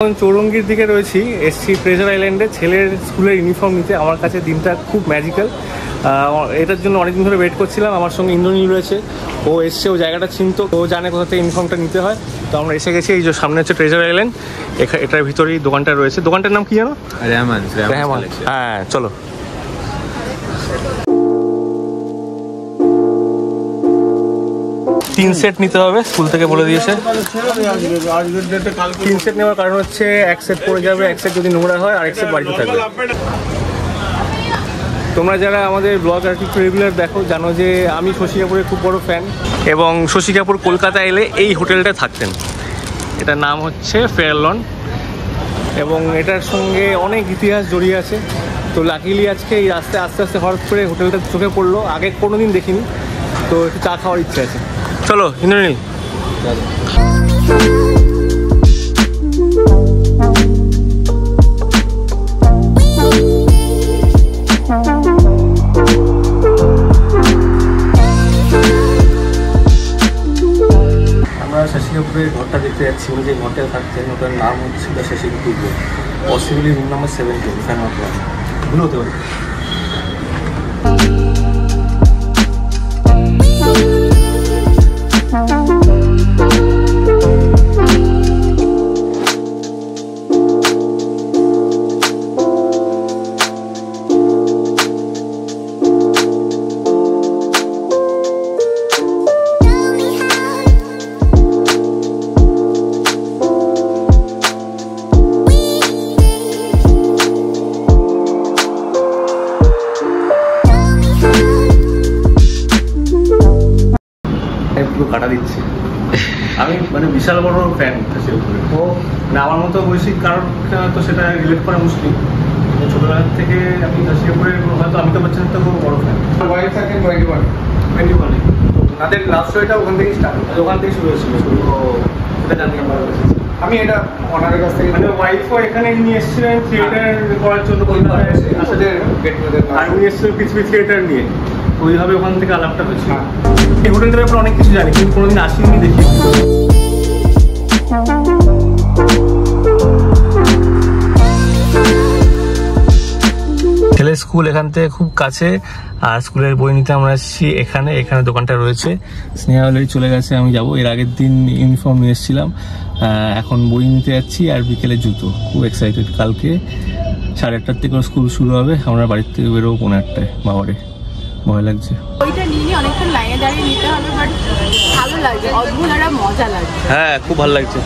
চৌরঙ্গীর দিকে রয়েছি, এসছি ট্রেজার আইল্যান্ডে ছেলের স্কুলের ইউনিফর্ম নিতে। আমার কাছে দিনটা খুব ম্যাজিক্যাল, এটার জন্য অনেকদিন ধরে ওয়েট করছিলাম। আমার সঙ্গে ইন্দ্রনীল রয়েছে, ও এসছে, ও জায়গাটা চিনতো, ও জানে কোথা থেকে ইউনিফর্মটা নিতে হয়। তো আমরা এসে গেছি, এই যে সামনে হচ্ছে ট্রেজার আইল্যান্ড, এটার ভিতরেই দোকানটা রয়েছে। দোকানটার নাম কি জানো? রেহমান। হ্যাঁ চলো। তিন সেট নিতে হবে, স্কুল থেকে বলে দিয়েছে। 3 সেট নেওয়ার কারণ হচ্ছে 1 সেট পড়ে যাবে, 1 সেট যদি নোংরা হয় আর 1 সেট বাড়িতে থাকবে। তোমরা যারা আমাদের ব্লগ আর কিছু রেগুলার দেখো জানো যে আমি শশী কাপুরের খুব বড় ফ্যান, এবং শশী কাপুর কলকাতা এলে এই হোটেলটা থাকতেন। এটার নাম হচ্ছে ফেয়ারলন, এবং এটার সঙ্গে অনেক ইতিহাস জড়িয়ে আছে। তো লাকিলি আজকে এই রাস্তায় আস্তে আস্তে হঠাৎ করে হোটেলটা চোখে পড়লো, আগে কোনোদিন দেখিনি। তো একটু চা খাওয়ার ইচ্ছে আছে। চলো ইন্দ্রনীল। আমরা শশী কাপুরের ঘরটা দেখতে যাচ্ছি। উনি যে ঘরটা থাকছেন ওটার নাম হচ্ছিল Shashi Kapoor, possibly room number 70, fan of ভুল হতে পারে। কাটা দিচ্ছে। আমি মানে বিশাল বড় ফ্যান শশী কাপুরের। ও মানে আমার মতো বৈশ্বিক কারণ তো সেটা রিলেট করা মুশকিল। ছোটবেলা থেকে আমি শশী কাপুরের হয়তো অমিতাভ বচ্চনের তো খুব বড় ফ্যান। ওয়াইফ থাকে 21 তাদের লাভ স্টোরিটা ওখান থেকে স্টার্ট, ওখান থেকে শুরু হয়েছিল। এটা জানি আমি এটা ওনারের কাছ থেকে, মানে ওয়াইফও এখানে নিয়ে এসেছিলেন থিয়েটার করার জন্য, আসলে আর উনি এসেছিলেন পিচ থিয়েটার নিয়ে। ওইভাবে ওখান থেকে আলাপটা হয়েছিল। এই হোটেলটার ব্যাপারে অনেক কিছু জানি, কিন্তু কোনোদিন আসিনি, দেখি। ছেলের স্কুল এখান থেকে খুব কাছে, আর স্কুলের বই নিতে আমরা এসেছি এখানে। এখানে দোকানটা রয়েছে। স্নেহা অলরেডি চলে গেছে, আমি যাবো। এর আগের দিন ইউনিফর্ম নিয়ে এসেছিলাম, এখন বই নিতে যাচ্ছি, আর বিকেলে জুতো। খুব এক্সাইটেড। কালকে 8:30 থেকে স্কুল শুরু হবে, আমরা বাড়ির থেকে বেরোবো 1:30টায়। বাবারে ভয় লাগছে। ওইটা নিয়ে অনেকক্ষণ লাইনে দাঁড়িয়ে নিতে হবে, বাট ভালো লাগছে, অদ্ভুত একটা মজা লাগছে। হ্যাঁ খুব ভালো লাগছে।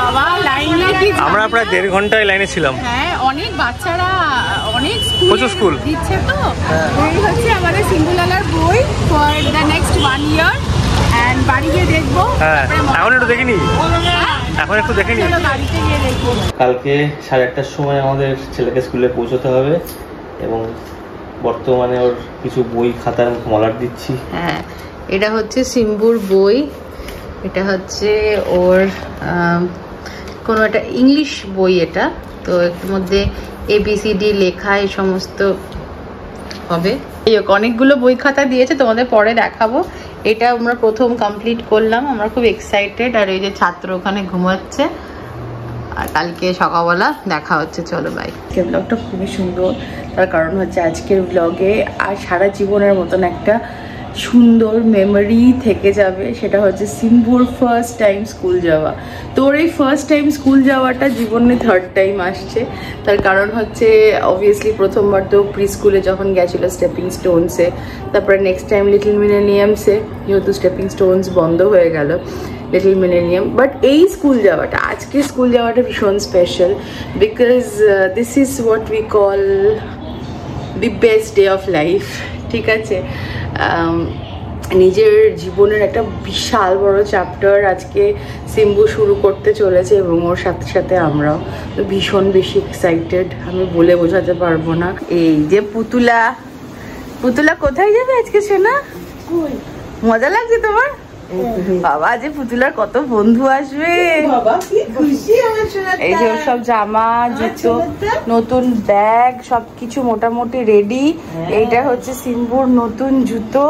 বাবা লাইন আমরা প্রায় 1.5 ঘন্টায় লাইনে ছিলাম। হ্যাঁ অনেক বাচ্চারা অনেক স্কুল দিচ্ছে। তো এই হচ্ছে আমাদের সিম্বুলালার বই for the next 1 year, and বাড়ি গিয়ে দেখবো। হ্যাঁ এখন একটু দেখিনি, এখন একটু দেখিনি। বাড়িতে গিয়ে দেখবো। কালকে 8:30টার সময় আমাদের ছেলেকে স্কুলে পৌঁছতে হবে, এবং বর্তমানে ওর কিছু বই খাতার মলাট দিচ্ছি। হ্যাঁ এটা হচ্ছে সিম্বুর বই, এটা হচ্ছে ওর কোনো একটা ইংলিশ বই। এটা তো এর মধ্যে ABCD লেখা এই সমস্ত হবে। অনেকগুলো বই খাতা দিয়েছে, তোমাদের পরে দেখাবো। এটা আমরা প্রথম কমপ্লিট করলাম, আমরা খুব এক্সাইটেড। আর এই যে ছাত্র ওখানে ঘুমাচ্ছে, আর কালকে সকালবেলা দেখা হচ্ছে। চলো বাই। আজকের ব্লগটা খুবই সুন্দর, তার কারণ হচ্ছে আজকের ব্লগে আর সারা জীবনের মতন একটা সুন্দর মেমোরি থেকে যাবে। সেটা হচ্ছে সিম্বুর ফার্স্ট টাইম স্কুল যাওয়া। তোর এই ফার্স্ট টাইম স্কুল যাওয়াটা জীবনে 3rd টাইম আসছে। তার কারণ হচ্ছে অবভিয়াসলি প্রথমবার তো প্রি স্কুলে যখন গেছিলো স্টেপিং স্টোনসে, তারপরে নেক্সট টাইম লিটল মিলেনিয়ামসে, যেহেতু স্টেপিং স্টোনস বন্ধ হয়ে গেল, লিটল মিলেনিয়াম। বাট এই স্কুল যাওয়াটা, আজকে স্কুল যাওয়াটা ভীষণ special, because this is what we call the best day of life. ঠিক আছে, নিজের জীবনের একটা বিশাল বড় চ্যাপ্টার আজকে সিম্বু শুরু করতে চলেছে, এবং ওর সাথে সাথে আমরাও। তো ভীষণ বেশি এক্সাইটেড, আমি বলে বোঝাতে পারবো না। এই যে পুতুলা, পুতুলা কোথায় যাবে আজকে সোনা? মজা লাগছে তোমার? বাবা যে পুতুলার কত বন্ধু আসবে, এই যে সব জামা জুতো নতুন ব্যাগ সবকিছু মোটামুটি রেডি। এইটা হচ্ছে সিম্বুর নতুন জুতো।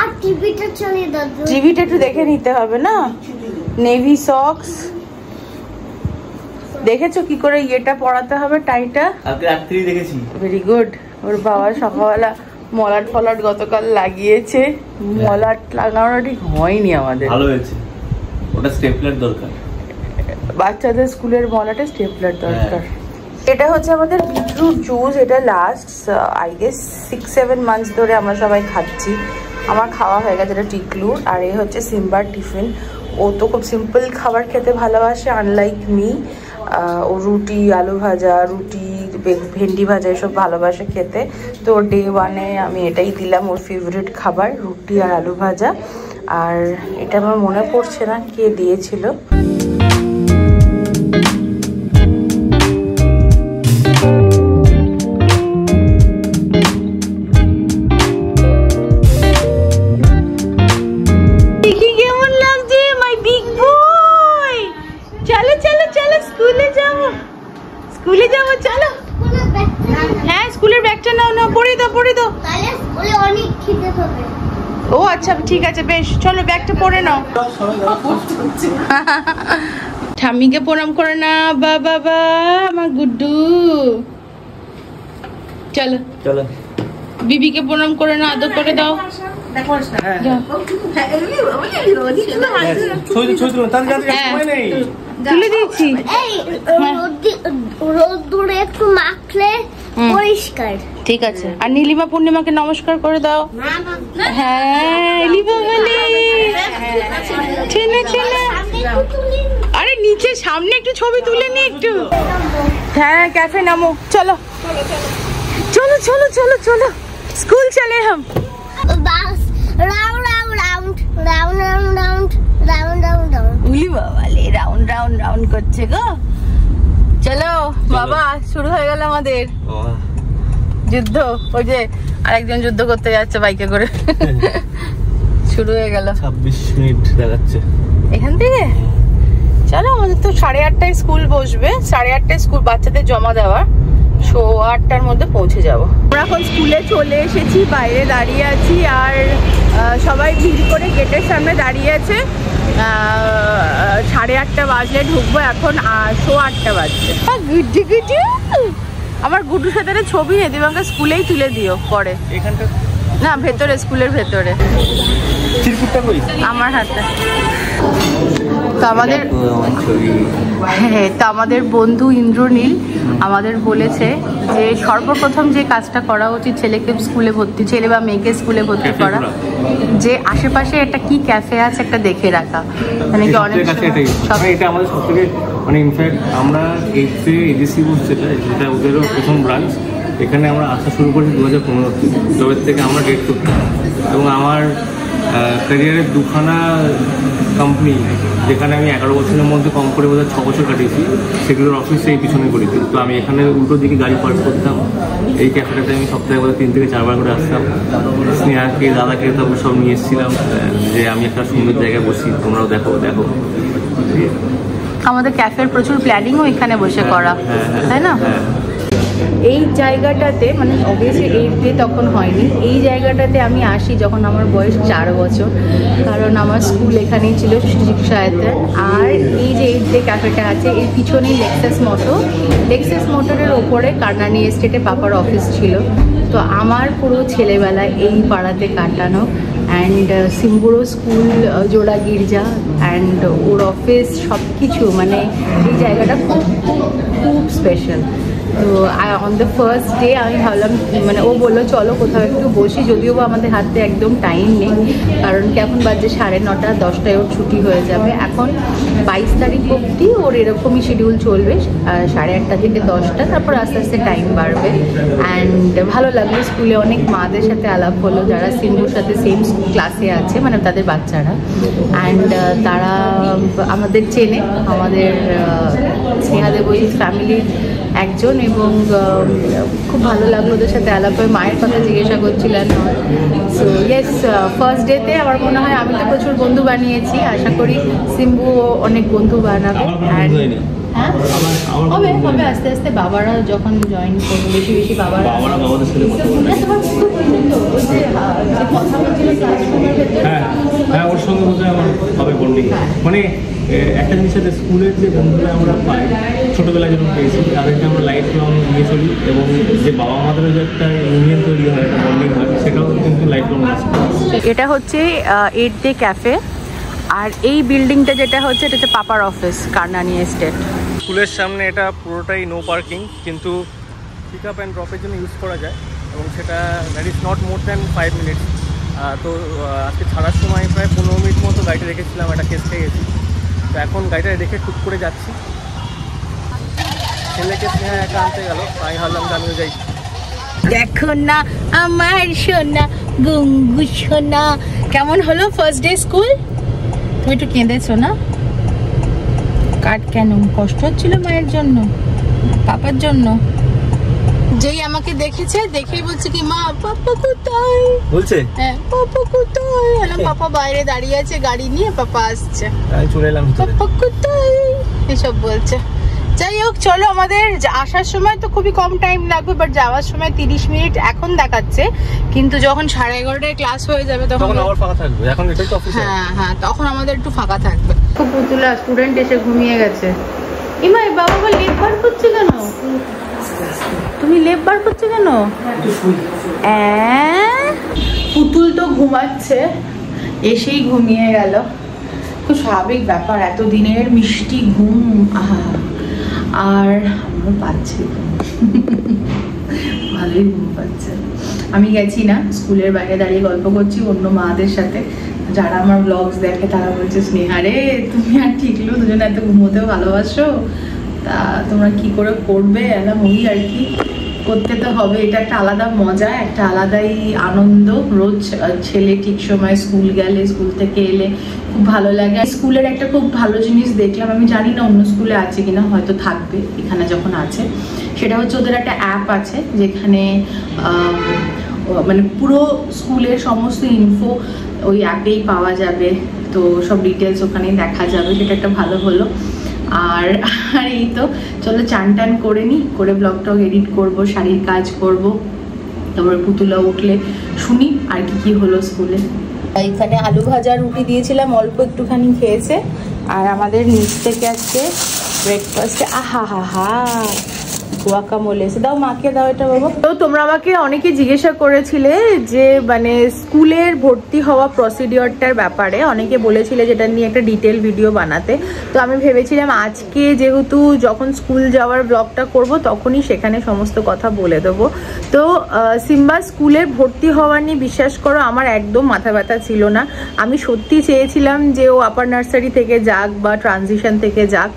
আর টিভিটা চালিয়ে দাও। টিভিটা একটু দেখে নিতে হবে না। নেভি সক্স দেখেছো কি করে ইয়েটা পরাতে হবে, টাইটা? আজকে রাত্রি দেখেছি। Very good. ওর বাবা সকালবেলা মলাট ফলাট গতকাল লাগিয়েছে। মলাট লাগানো ঠিক হয়নি আমাদের। ভালো হয়েছে, ওটা স্টেপলার দরকার। বাচ্চাদের স্কুলের মলাটে স্টেপলার দরকার। এটা হচ্ছে আমাদের বিটরুট জুস। এটা লাস্ট আই গেস 6-7 মান্থস ধরে আমরা সবাই খাচ্ছি। আমার খাওয়া হয়ে গেছে। এটা টিকলুর। আর এই হচ্ছে সিম্বার টিফিন। ও তো খুব সিম্পল খাবার খেতে ভালোবাসে, আনলাইক মি। ও রুটি, আলু ভাজা, রুটি, ভেন্ডি ভাজা এসব ভালোবাসে খেতে। তো ডে 1-এ আমি এটাই দিলাম ওর ফেভারিট খাবার, রুটি আর আলু ভাজা। আর এটা আমার মনে পড়ছে না কে দিয়েছিল। স্কুলে যাবো, চলো। হ্যাঁ, স্কুলের ব্যাগটা নাও, নাও, পরে দাও, পরে দাও। তাহলে স্কুলে অনেক খিদে হবে। ও আচ্ছা, ঠিক আছে, বেশ, চলো ব্যাগটা পরে নাও। ঠাম্মিকে প্রণাম করে না, বাবা আমার গুড্ডু। চলো চলো। বিবিকে প্রণাম করে না, আদর করে দাও। তুলে দিয়েছি। এই রোদ্দুরে একটু মাখলে পরিষ্কার। ঠিক আছে। আর নীলিমা পূর্ণিমাকে নমস্কার করে দাও। হ্যাঁ, ছেলে ছেলে। আরে নিচে সামনে একটু ছবি তুলে নি একটু। হ্যাঁ, ক্যাফে নামো, চলো চলো চলো চলো চলো। স্কুল চলে হাম। Bus round round round round round round round round. উলি বাবালে, রাউন্ড রাউন্ড রাউন্ড করছে গো। চলো বাবা, শুরু হয়ে গেল আমাদের যুদ্ধ। ওই যে আরেকজন যুদ্ধ করতে যাচ্ছে বাইকে করে। শুরু হয়ে গেল। 26 মিনিট দেখাচ্ছে এখান থেকে। চলো, আমাদের তো 8:30টায় স্কুল বসবে। 8:30টায় স্কুল বাচ্চাদের জমা দেওয়ার। 8:15টার মধ্যে পৌঁছে যাব। আমরা এখন স্কুলে চলে এসেছি, বাইরে দাঁড়িয়ে আছি। আর সবাই ভিড় করে গেটের সামনে দাঁড়িয়ে আছে। 8:30 বাজলে ঢুকবো। এখন 8:15 বাজছে। গুড্ডু গুড্ডু, আমার গুড্ডুর সাথে ছবি দিবাঙ্কা স্কুলেই তুলে দিও পরে। এখানটা না, ভেতরে, স্কুলের ভেতরে। আমার হাতে। তো আমাদের আমাদের বন্ধু ইন্দ্রনীল আমাদের বলেছে যে সর্বপ্রথম যে কাজটা করা উচিত ছেলেকে স্কুলে ভর্তি, ছেলে বা মেয়েকে স্কুলে ভর্তি করা, যে আশেপাশে একটা কি ক্যাফে আছে একটা দেখে রাখা। মানে কি অনেক এটা আমাদের সবথেকে, মানে ইনফ্যাক্ট আমরা এডিসি যেটা ওদেরও প্রথম ব্রাঞ্চ, এখানে আমরা আসা শুরু করেছি 2015 থেকে। তবের থেকে আমরা ডেট করতাম। এবং আমার ক্যারিয়ারের দুখানা কোম্পানি, যেখানে আমি 11 বছরের মধ্যে কম করে বোধহয় 6 বছর কাটিয়েছি, সেগুলোর অফিসে এই পিছনে করেছি। তো আমি এখানে উল্টো দিকে গাড়ি পার্ক করতাম। এই ক্যাফেটাতে আমি সপ্তাহে বোধহয় 3 থেকে 4 বার করে আসতাম। স্নেহাকে, দাদাকে তো সব নিয়ে এসেছিলাম যে আমি একটা সুন্দর জায়গায় বসি, তোমরাও দেখো দেখো। আমাদের ক্যাফের প্রচুর প্ল্যানিংও এখানে বসে করা, তাই না? এই জায়গাটাতে, মানে অবভিয়াসলি 8 তখন হয়নি। এই জায়গাটাতে আমি আসি যখন আমার বয়স 4 বছর, কারণ আমার স্কুল এখানেই ছিল, শিক্ষায়তন। আর এই যে 8 ক্যাফেটা আছে, এর পিছনেই লেক্সাস মোটরের ওপরে কারনানি এস্টেটে পাপার অফিস ছিল। তো আমার পুরো ছেলেবেলা এই পাড়াতে কাটানো। অ্যান্ড সিম্বুরো স্কুল, জোড়া গির্জা, অ্যান্ড ওর অফিস, সব কিছু, মানে এই জায়গাটা খুব খুব স্পেশাল। তো অন দ্য ফার্স্ট ডে আমি ভাবলাম, মানে ও বললো চলো কোথাও একটু বসি, যদিও আমাদের হাতে একদম টাইম নেই, কারণ কি এখন বাজে 9:30, 10টায় ওর ছুটি হয়ে যাবে। এখন 22 তারিখ অবধি ওর এরকমই শিডিউল চলবে, 8:30 থেকে 10টা, তারপর আস্তে আস্তে টাইম বাড়বে। অ্যান্ড ভালো লাগলো, স্কুলে অনেক মাদের সাথে আলাপ হলো যারা সিম্বুর সাথে সেম ক্লাসে আছে, মানে তাদের বাচ্চারা। অ্যান্ড তারা আমাদের চেনে, আমাদের স্নেহা দেবই ফ্যামিলির একজন। এবং খুব ভালো লাগলো ওদের সাথে আলাপ হয়ে, মায়ের কথা জিজ্ঞাসা করছিলেন। সো ইয়েস, ফার্স্ট ডেতে আমার মনে হয় আমি তো প্রচুর বন্ধু বানিয়েছি, আশা করি সিম্বুও অনেক বন্ধু বানাবে। হ্যাঁ হবে হবে আস্তে আস্তে বাবারা যখন জয়েন করবে বেশি বেশি বাবাদের সাথে কথা বলবে। হ্যাঁ ওর সঙ্গে বোধহয় আমার হবে বন্ডিং। মানে একটা জিনিস আছে, স্কুলের যে বন্ধুরা আমরা পাই ছোটোবেলায় যখন পেয়েছি তাদেরকে আমরা লাইফ লং নিয়ে চলি, এবং যে বাবা মাদেরও যে একটা ইউনিয়ন তৈরি হয়, একটা বন্ডিং হয়, সেটাও কিন্তু লাইফ লং আছে। এটা হচ্ছে 8 ডে ক্যাফে, আর এই বিল্ডিংটা যেটা হচ্ছে এটা হচ্ছে পাপার অফিস, কারনানি এস্টেট। স্কুলের সামনে এটা পুরোটাই নো পার্কিং, কিন্তু পিক আপ অ্যান্ড ড্রপের জন্য ইউজ করা যায়, এবং সেটা that is not more than 5 minutes. তো আজকে ছাড়ার সময় প্রায় 15 মিনিট মতো গাড়িটা রেখেছিলাম, একটা কেস খেয়ে গেছি। তো এখন গাড়িটা রেখে টুক করে যাচ্ছি, ছেলেকে স্নেহা একা আনতে গেল, আমি ভাবলাম যে আমিও যাই। দেখো না আমার সোনা গুঙ্গু সোনা, কেমন হলো ফার্স্ট ডে স্কুল? তুমি একটু কেঁদেছো না? কাট কেন? কষ্ট হচ্ছিল মায়ের জন্য, পাপার জন্য? যেই আমাকে দেখেছে দেখেই বলছে কি মা পাপা কোথায় বলছে, হ্যাঁ পাপা কোথায়? পাপা বাইরে দাঁড়িয়ে আছে গাড়ি নিয়ে, পাপা আসছে, তাই চলে এলাম। পাপা কোথায় এসব বলছে। যাই হোক চলো, আমাদের আসার সময় তো খুবই কম টাইম লাগবে, বাট যাওয়ার সময় 30 মিনিট এখন দেখাচ্ছে, কিন্তু যখন 11:30টায় ক্লাস হয়ে যাবে তখন আবার ফাঁকা থাকবে। এখন এটাই তো অফিস। হ্যাঁ তখন আমাদের একটু ফাঁকা থাকবে। খুব পুতুলা স্টুডেন্ট এসে ঘুমিয়ে গেছে। ইমাই বাবা লেপ বার করছে কেন? তুমি লেপ বার করছো কেন? পুতুল তো ঘুমাচ্ছে, এসেই ঘুমিয়ে গেল। খুব স্বাভাবিক ব্যাপার, এত দিনের মিষ্টি ঘুম। আর আমার পাচ্ছে ভালোই ঘুম পাচ্ছে। আমি গেছি না, স্কুলের বাইরে দাঁড়িয়ে গল্প করছি অন্য মাদের সাথে, যারা আমার ব্লগস দেখে তারা বলছে স্নেহা রে তুমি আর ঠিকলো দুজনে এত ঘুমোতেও ভালোবাসো, তা তোমরা কি করে করবে? এলাম ওই আর কি, করতে তো হবে, এটা একটা আলাদা মজা, একটা আলাদাই আনন্দ। রোজ ছেলে ঠিক সময় স্কুল গেলে, স্কুল থেকে এলে খুব ভালো লাগে। স্কুলের একটা খুব ভালো জিনিস দেখলাম, আমি জানি না অন্য স্কুলে আছে কিনা, হয়তো থাকবে, এখানে যখন আছে সেটা হচ্ছে ওদের একটা অ্যাপ আছে যেখানে মানে পুরো স্কুলের সমস্ত ইনফো ওই অ্যাপেই পাওয়া যাবে, তো সব ডিটেলস ওখানেই দেখা যাবে, সেটা একটা ভালো হলো। আর এই তো চলো চান টান করে নিই, করে ব্লগ টগ এডিট করবো, শাড়ির কাজ করব, তারপরে পুতুলা উঠলে শুনি আর কি হলো স্কুলে। এখানে আলু ভাজা রুটি দিয়েছিলাম, অল্প একটুখানি খেয়েছে। আর আমাদের নিচ থেকে আজকে ব্রেকফাস্টে আহা গুয়াকামোলে এসে দাও, মাকে দাও এটা বাবা। তো তোমরা আমাকে অনেকে জিজ্ঞাসা করেছিলে যে মানে স্কুলের ভর্তি হওয়া প্রসিডিওরটার ব্যাপারে, অনেকে বলেছিলে যেটা নিয়ে একটা ডিটেল ভিডিও বানাতে। তো আমি ভেবেছিলাম আজকে যেহেতু যখন স্কুল যাওয়ার ব্লগটা করব তখনই সেখানে সমস্ত কথা বলে দেবো। তো সিম্বা স্কুলে ভর্তি হওয়া নিয়ে বিশ্বাস করো আমার একদম মাথা ব্যথা ছিল না। আমি সত্যি চেয়েছিলাম যে ও আপার নার্সারি থেকে যাক বা ট্রানজিশন থেকে যাক,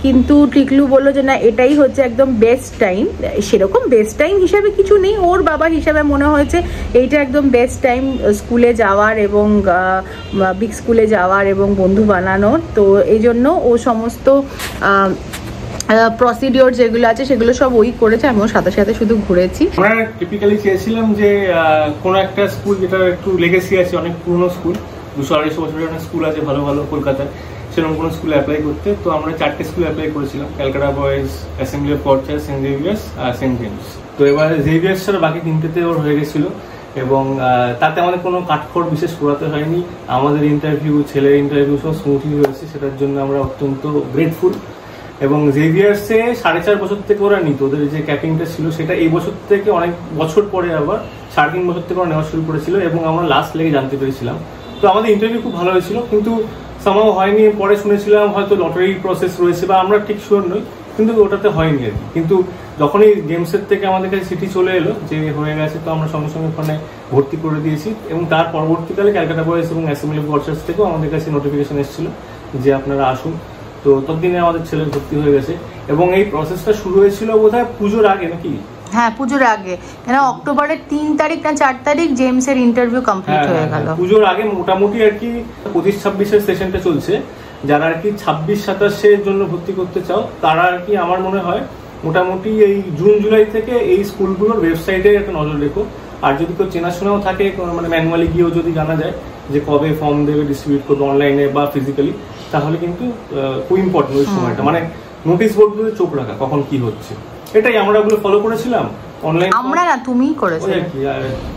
কিন্তু টিকলু বললো যে না এটাই হচ্ছে একদম বেস্ট টাইম। সেরকম বেস্ট টাইম হিসাবে কিছু নেই, ওর বাবা হিসাবে মনে হয়েছে এইটা একদম বেস্ট টাইম স্কুলে যাওয়ার এবং বিগ স্কুলে যাওয়ার এবং বন্ধু বানানোর। তো এই জন্য ও সমস্ত প্রসিডিওর যেগুলো আছে সেগুলো সব ওই করেছে, আমিও সাথে সাথে শুধু ঘুরেছি। আমরা টিপিক্যালি চেয়েছিলাম যে কোনো একটা স্কুল যেটা একটু লেগেসি আছে, অনেক পুরনো স্কুল, 200-250 বছরের অনেক স্কুল আছে ভালো ভালো কলকাতায়, সেরকম কোনো স্কুলে অ্যাপ্লাই করতে। তো আমরা 4টে স্কুলে অ্যাপ্লাই করেছিলাম, Calcutta Boys, Assembly of God Church, Saint Xavier's আর সেন্ট জেমস। তো এবার জেভিয়ার্স ছাড়া বাকি 3টেতে ওর হয়ে গেছিলো, এবং তাতে আমাদের কোনো কাঠখড় বিশেষ করাতে হয়নি। আমাদের ইন্টারভিউ, ছেলের ইন্টারভিউ সব স্মুথলি হয়েছে, সেটার জন্য আমরা অত্যন্ত গ্রেটফুল। এবং জেভিয়ার্সে 4.5 বছর থেকে ওরা নিত, ওদের যে ক্যাপিংটা ছিল সেটা এই বছর থেকে অনেক বছর পরে আবার 3.5 বছর থেকে ওরা নেওয়া শুরু করেছিল, এবং আমরা লাস্ট লেগে জানতে পেরেছিলাম। তো আমাদের ইন্টারভিউ খুব ভালো হয়েছিল, কিন্তু সামাও হয়নি। পরে শুনেছিলাম হয়তো লটারি প্রসেস রয়েছে, বা আমরা ঠিক শিওর নই, কিন্তু ওটাতে হয়নি আর কি। কিন্তু যখনই গেমসের থেকে আমাদের কাছে চিঠি চলে এলো যে হয়ে গেছে, তো আমরা সঙ্গে সঙ্গে ওখানে ভর্তি করে দিয়েছি। এবং তার পরবর্তীকালে ক্যালকাটা বয়েজ এবং অ্যাসেম্বলি অফ গড চার্চ থেকেও আমাদের কাছে নোটিফিকেশন এসেছিল যে আপনারা আসুন। তো ততদিনে আমাদের ছেলে ভর্তি হয়ে গেছে, এবং এই প্রসেসটা শুরু হয়েছিল বোধহয় পুজোর আগে নাকি? হ্যাঁ পুজোর আগে, কেন অক্টোবরের 3 তারিখ না 4 তারিখ জেমসের ইন্টারভিউ কমপ্লিট হয়ে গেল। পুজোর আগে মোটামুটি আর কি 25-26-এর সেশনটা চলছে। যারা আর কি 26-27-এর জন্য ভর্তি করতে চাও তারা আর কি আমার মনে হয় মোটামুটি এই জুন-জুলাই থেকে এই স্কুলগুলোর ওয়েবসাইটে একটা নজর রেখো। আর যদি কেউ চেনাশোনাও থাকে, মানে ম্যানুয়ালি গিয়েও যদি জানা যায় যে কবে ফর্ম দেবে, ডিস্ট্রিবিউট করবে অনলাইনে বা ফিজিক্যালি, তাহলে কিন্তু খুব ইম্পর্টেন্ট ওই সময়টা। মানে নোটিশ বোর্ডগুলোতে চোখ রাখা কখন কি হচ্ছে, এটাই আমরা ওগুলো ফলো করেছিলাম। অনলাইন আমরা না, তুমিই করেছো। ওই আর কি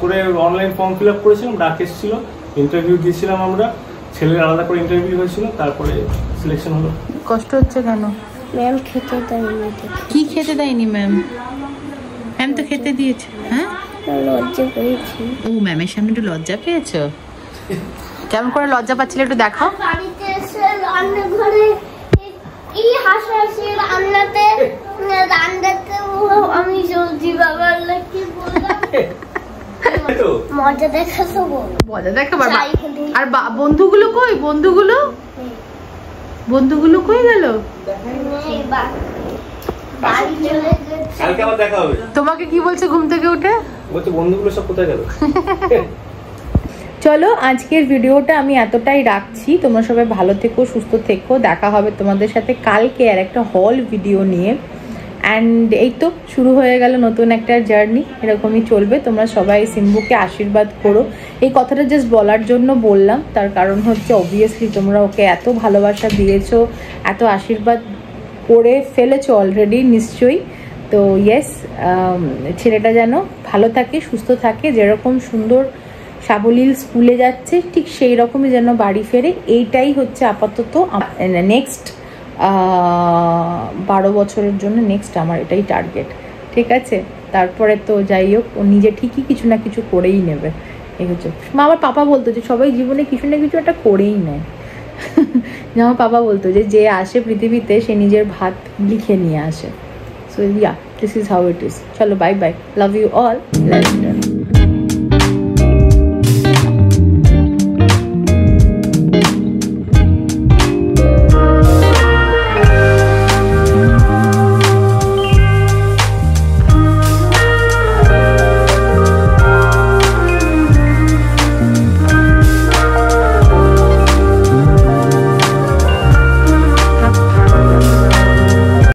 করে অনলাইন ফর্ম ফিল আপ করেছিলাম, ডাক এসেছিল, ইন্টারভিউ দিয়েছিলাম আমরা, ছেলের আলাদা করে ইন্টারভিউ হয়েছিল, তারপরে সিলেকশন হলো। কষ্ট হচ্ছে কেন? ম্যাম খেতে দেয়নি। কি খেতে দেয়নি ম্যাম? ম্যাম তো খেতে দিয়েছে। হ্যাঁ, লজ্জা পেয়েছি। ও ম্যামের সামনে একটু লজ্জা পেয়েছো? কেমন করে লজ্জা পাচ্ছিলে একটু দেখাও। বাড়িতে এসে রান্নাঘরে কি হাসাহাসি, রান্নাতে আমি সবজি বাবার কি বললাম, মজা দেখাতো বলো। মজা দেখা আর বন্ধুগুলো কই? বন্ধুগুলো কই গেল? কালকে আবার দেখা হবে। তোমাকে কি বলছে ঘুম থেকে উঠে? বলছে বন্ধুগুলো সব কোথায় গেল? চলো আজকের ভিডিওটা আমি এতটাই রাখছি। তোমরা সবাই ভালো থেকো, সুস্থ থেকো। দেখা হবে তোমাদের সাথে কালকে আর একটা হল ভিডিও নিয়ে। অ্যান্ড এই তো শুরু হয়ে গেল নতুন একটা জার্নি, এরকমই চলবে। তোমরা সবাই সিম্বুকে আশীর্বাদ করো। এই কথাটা জাস্ট বলার জন্য বললাম, তার কারণ হচ্ছে অবভিয়াসলি তোমরা ওকে এত ভালোবাসা দিয়েছো, এত আশীর্বাদ করে ফেলেছো অলরেডি নিশ্চয়ই। তো ইয়েস, ছেলেটা যেন ভালো থাকে, সুস্থ থাকে, যেরকম সুন্দর সাবলীল স্কুলে যাচ্ছে ঠিক সেই রকমই যেন বাড়ি ফেরে। এইটাই হচ্ছে আপাতত নেক্সট 12 বছরের জন্য নেক্সট আমার এটাই টার্গেট, ঠিক আছে? তারপরে তো যাই হোক, ও নিজে ঠিকই কিছু না কিছু করেই নেবে। এই হচ্ছে আমার পাপা বলতো যে সবাই জীবনে কিছু না কিছু একটা করেই নেয়। আমার পাপা বলতো যে আসে পৃথিবীতে সে নিজের ভাত লিখে নিয়ে আসে। So yeah, this is how it is. চলো bye bye, love you all.